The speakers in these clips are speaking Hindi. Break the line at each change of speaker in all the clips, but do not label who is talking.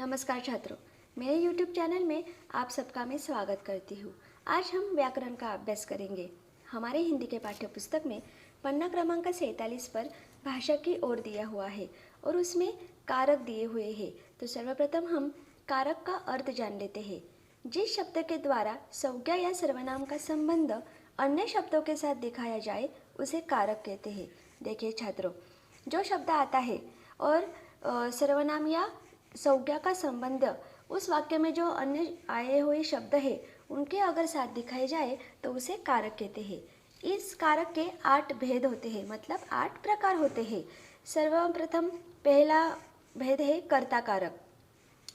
नमस्कार छात्रों, मेरे YouTube चैनल में आप सबका मैं स्वागत करती हूँ। आज हम व्याकरण का अभ्यास करेंगे। हमारे हिंदी के पाठ्य पुस्तक में पन्ना क्रमांक 47 पर भाषा की ओर दिया हुआ है और उसमें कारक दिए हुए हैं। तो सर्वप्रथम हम कारक का अर्थ जान लेते हैं। जिस शब्द के द्वारा संज्ञा या सर्वनाम का संबंध अन्य शब्दों के साथ दिखाया जाए उसे कारक कहते हैं। देखिए छात्रों, जो शब्द आता है और सर्वनाम या संज्ञा का संबंध उस वाक्य में जो अन्य आए हुए शब्द है उनके अगर साथ दिखाए जाए तो उसे कारक कहते हैं। इस कारक के 8 भेद होते हैं, मतलब 8 प्रकार होते हैं। सर्वप्रथम पहला भेद है कर्ता कारक,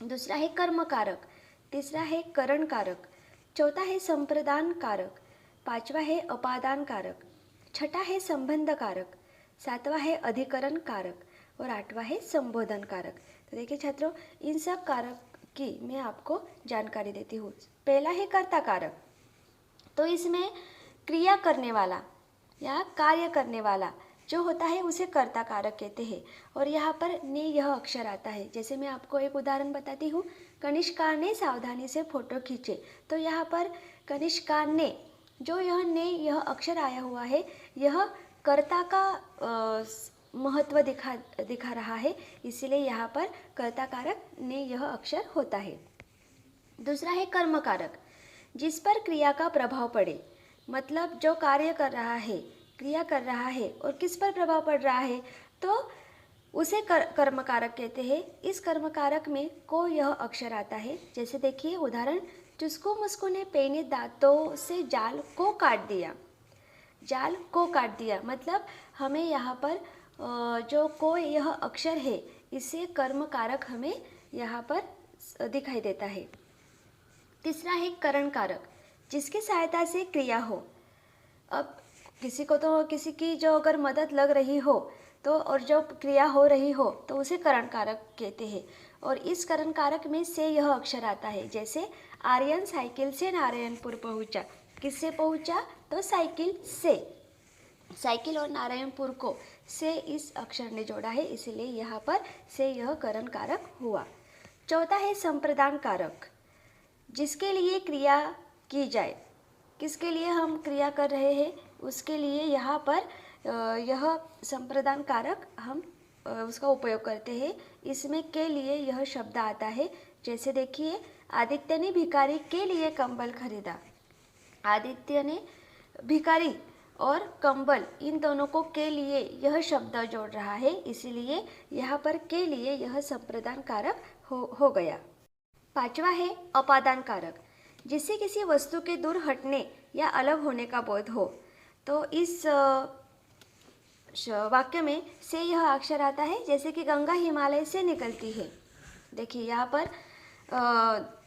दूसरा है कर्म कारक, तीसरा है करण कारक, चौथा है संप्रदान कारक, पांचवा है अपादान कारक, छठा है संबंध कारक, सातवां है अधिकरण कारक और आठवां है संबोधन कारक। तो देखिए छात्रों, इन सब कारक की मैं आपको जानकारी देती हूँ। पहला है कर्ता कारक। तो इसमें क्रिया करने वाला या कार्य करने वाला जो होता है उसे कर्ता कारक कहते हैं। और यहाँ पर ने यह अक्षर आता है। जैसे मैं आपको एक उदाहरण बताती हूँ। कनिष्का ने सावधानी से फोटो खींचे, तो यहाँ पर कनिष्का ने, जो यह ने यह अक्षर आया हुआ है, यह कर्ता का महत्व दिखा रहा है, इसीलिए यहाँ पर कर्ता कारक ने यह अक्षर होता है। दूसरा है कर्म कारक, जिस पर क्रिया का प्रभाव पड़े, मतलब जो कार्य कर रहा है, क्रिया कर रहा है और किस पर प्रभाव पड़ रहा है, तो उसे कर्म कारक कहते हैं। इस कर्म कारक में को यह अक्षर आता है। जैसे देखिए उदाहरण, चुस्कू मुस्कू ने पेने दांतों से जाल को काट दिया। जाल को काट दिया मतलब हमें यहाँ पर जो को यह अक्षर है, इससे कर्म कारक हमें यहाँ पर दिखाई देता है। तीसरा है करण कारक, जिसकी सहायता से क्रिया हो। अब किसी की जो अगर मदद लग रही हो तो और जो क्रिया हो रही हो तो उसे करण कारक कहते हैं। और इस करण कारक में से यह अक्षर आता है। जैसे आर्यन साइकिल से नारायणपुर पहुंचा। किससे पहुंचा? तो साइकिल से। साइकिल और नारायणपुर को से इस अक्षर ने जोड़ा है, इसलिए यहाँ पर से यह करण कारक हुआ। चौथा है संप्रदान कारक, जिसके लिए क्रिया की जाए। किसके लिए हम क्रिया कर रहे हैं उसके लिए यहाँ पर यह संप्रदान कारक हम उसका उपयोग करते हैं। इसमें के लिए यह शब्द आता है। जैसे देखिए, आदित्य ने भिखारी के लिए कंबल खरीदा। आदित्य ने भिखारी और कंबल इन दोनों को के लिए यह शब्द जोड़ रहा है, इसीलिए यहाँ पर के लिए यह संप्रदान कारक हो गया। पांचवा है अपादान कारक, जिससे किसी वस्तु के दूर हटने या अलग होने का बोध हो। तो इस वाक्य में से यह अक्षर आता है। जैसे कि गंगा हिमालय से निकलती है। देखिए यहाँ पर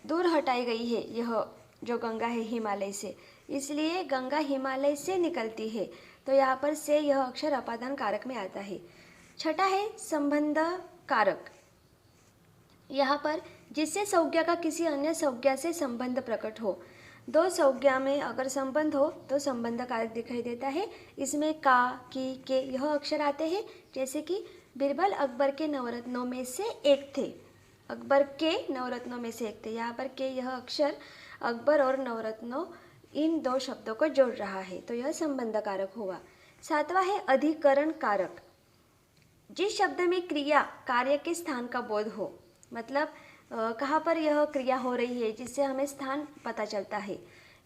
दूर हटाई गई है यह जो गंगा है हिमालय से, इसलिए गंगा हिमालय से निकलती है। तो यहाँ पर से यह अक्षर अपादान कारक में आता है। छठा है संबंध कारक, यहाँ पर जिससे संज्ञा का किसी अन्य संज्ञा से संबंध प्रकट हो। दो संज्ञा में अगर संबंध हो तो संबंध कारक दिखाई देता है। इसमें का, की, के यह अक्षर आते हैं। जैसे कि बीरबल अकबर के नवरत्नों में से एक थे। अकबर के नवरत्नों में से एक थे। यहाँ पर के यह अक्षर अकबर और नवरत्नों इन दो शब्दों को जोड़ रहा है, तो यह संबंध कारक हुआ। सातवां है अधिकरण कारक, जिस शब्द में क्रिया कार्य के स्थान का बोध हो, मतलब कहाँ पर यह क्रिया हो रही है जिससे हमें स्थान पता चलता है,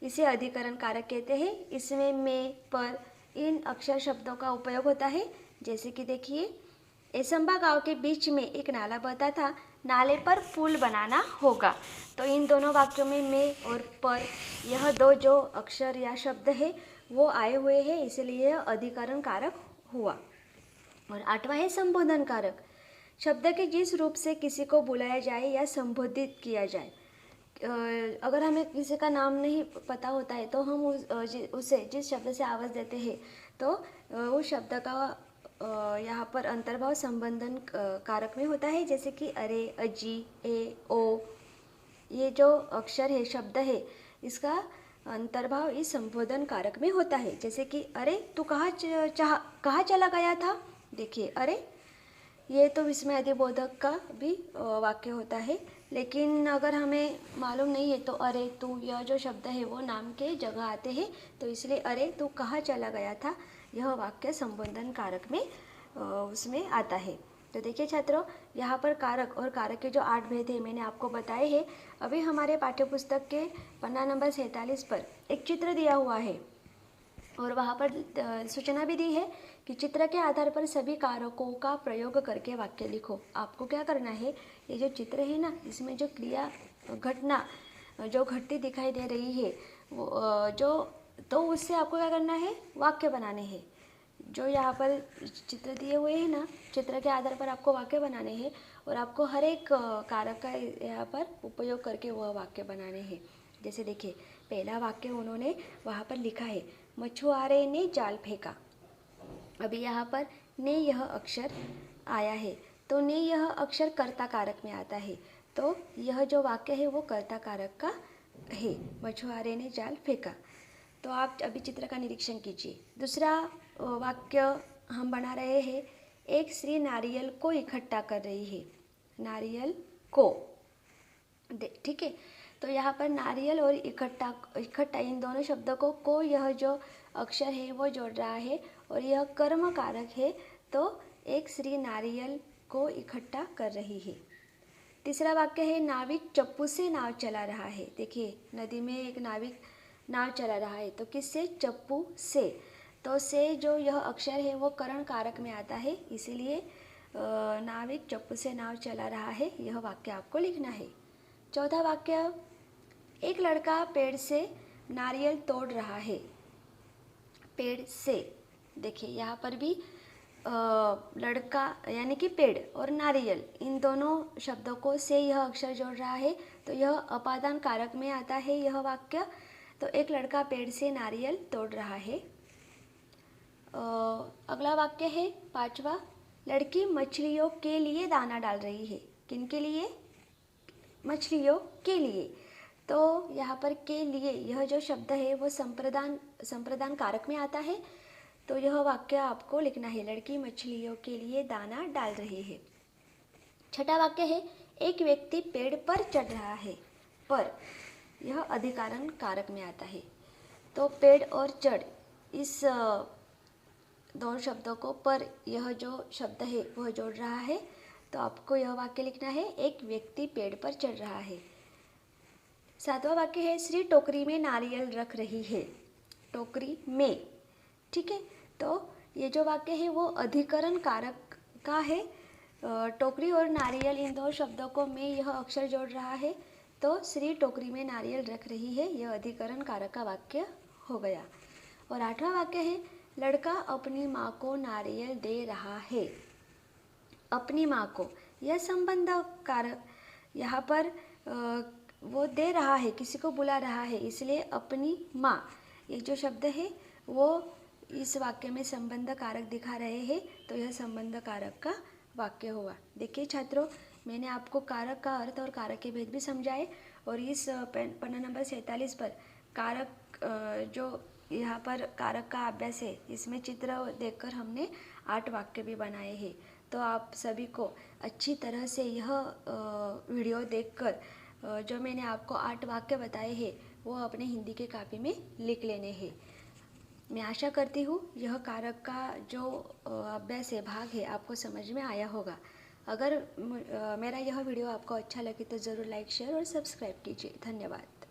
इसे अधिकरण कारक कहते हैं। इसमें में, पर इन अक्षर शब्दों का उपयोग होता है। जैसे कि देखिए, एसंबा गांव के बीच में एक नाला बहता था, नाले पर पुल बनाना होगा। तो इन दोनों वाक्यों में और पर यह दो जो अक्षर या शब्द है वो आए हुए हैं, इसलिए यह अधिकरण कारक हुआ। और आठवां है संबोधन कारक, शब्द के जिस रूप से किसी को बुलाया जाए या संबोधित किया जाए। अगर हमें किसी का नाम नहीं पता होता है तो हम उसे जिस शब्द से आवाज़ देते हैं तो उस शब्द का यहाँ पर अंतर्भाव संबोधन कारक में होता है। जैसे कि अरे, अजी, ए, ओ, ये जो अक्षर है, शब्द है, इसका अंतर्भाव इस संबोधन कारक में होता है। जैसे कि अरे तू कहाँ चला गया था। देखिए अरे ये तो विस्मय अधिबोधक का भी वाक्य होता है, लेकिन अगर हमें मालूम नहीं है तो अरे तू, यह जो शब्द है वो नाम के जगह आते हैं, तो इसलिए अरे तू कहाँ चला गया था, यह वाक्य संबोधन कारक में उसमें आता है। तो देखिए छात्रों, यहाँ पर कारक और कारक के जो 8 भेद है मैंने आपको बताए हैं। अभी हमारे पाठ्यपुस्तक के पन्ना नंबर 47 पर एक चित्र दिया हुआ है और वहाँ पर सूचना भी दी है कि चित्र के आधार पर सभी कारकों का प्रयोग करके वाक्य लिखो। आपको क्या करना है, ये जो चित्र है ना, इसमें जो क्रिया घटना जो घटती दिखाई दे रही है वो तो उससे आपको क्या करना है, वाक्य बनाने हैं। जो यहाँ पर चित्र दिए हुए हैं ना, चित्र के आधार पर आपको वाक्य बनाने हैं और आपको हर एक कारक का यहाँ पर उपयोग करके वह वाक्य बनाने हैं। जैसे देखिए, पहला वाक्य उन्होंने वहाँ पर लिखा है, मछुआरे ने जाल फेंका। अभी यहाँ पर ने यह अक्षर आया है, तो ने यह अक्षर कर्ता कारक में आता है, तो यह जो वाक्य है वो कर्ता कारक का है, मछुआरे ने जाल फेंका। तो आप अभी चित्र का निरीक्षण कीजिए। दूसरा वाक्य हम बना रहे हैं, एक स्त्री नारियल को इकट्ठा कर रही है, नारियल को, ठीक है। तो यहाँ पर नारियल और इकट्ठा इन दोनों शब्दों को यह जो अक्षर है वो जोड़ रहा है और यह कर्म कारक है, तो एक स्त्री नारियल को इकट्ठा कर रही है। तीसरा वाक्य है, नाविक चप्पू से नाव चला रहा है। देखिए, नदी में एक नाविक नाव चला रहा है, तो किससे, चप्पू से, तो से जो यह अक्षर है वो करण कारक में आता है, इसीलिए नाविक चप्पू से नाव चला रहा है, यह वाक्य आपको लिखना है। चौथा वाक्य, एक लड़का पेड़ से नारियल तोड़ रहा है, पेड़ से। देखिए यहाँ पर भी लड़का यानी कि पेड़ और नारियल इन दोनों शब्दों को से यह अक्षर जोड़ रहा है, तो यह अपादान कारक में आता है यह वाक्य। तो एक लड़का पेड़ से नारियल तोड़ रहा है। अगला वाक्य है पांचवा, लड़की मछलियों के लिए दाना डाल रही है। किन के लिए, मछलियों के लिए। तो यहाँ पर के लिए यह जो शब्द है वो संप्रदान कारक में आता है, तो यह वाक्य आपको लिखना है, लड़की मछलियों के लिए दाना डाल रही है। छठा वाक्य है, एक व्यक्ति पेड़ पर चढ़ रहा है, पर यह अधिकरण कारक में आता है, तो पेड़ और चढ़ इस दोनों शब्दों को पर यह जो शब्द है वह जोड़ रहा है, तो आपको यह वाक्य लिखना है, एक व्यक्ति पेड़ पर चढ़ रहा है। सातवां वाक्य है, श्री टोकरी में नारियल रख रही है, टोकरी में, ठीक है। तो ये जो वाक्य है वो अधिकरण कारक का है, टोकरी और नारियल इन दो शब्दों को में यह अक्षर जोड़ रहा है, तो श्री टोकरी में नारियल रख रही है, यह अधिकरण कारक का वाक्य हो गया। और आठवां वाक्य है, लड़का अपनी माँ को नारियल दे रहा है, अपनी माँ को, यह संबंध कारक, यहाँ पर वो दे रहा है, किसी को बुला रहा है, इसलिए अपनी माँ ये जो शब्द है वो इस वाक्य में संबंध कारक दिखा रहे हैं, तो यह संबंध कारक का वाक्य हुआ। देखिए छात्रों, मैंने आपको कारक का अर्थ और कारक के भेद भी समझाए, और इस पन्ना नंबर 47 पर कारक जो यहाँ पर कारक का अभ्यास है, इसमें चित्र देखकर हमने 8 वाक्य भी बनाए हैं। तो आप सभी को अच्छी तरह से यह वीडियो देखकर जो मैंने आपको 8 वाक्य बताए हैं वो अपने हिंदी के कापी में लिख लेने हैं। मैं आशा करती हूँ यह कारक का जो अभ्यास है, भाग है, आपको समझ में आया होगा। अगर मेरा यह वीडियो आपको अच्छा लगे तो ज़रूर लाइक, शेयर और सब्सक्राइब कीजिए। धन्यवाद।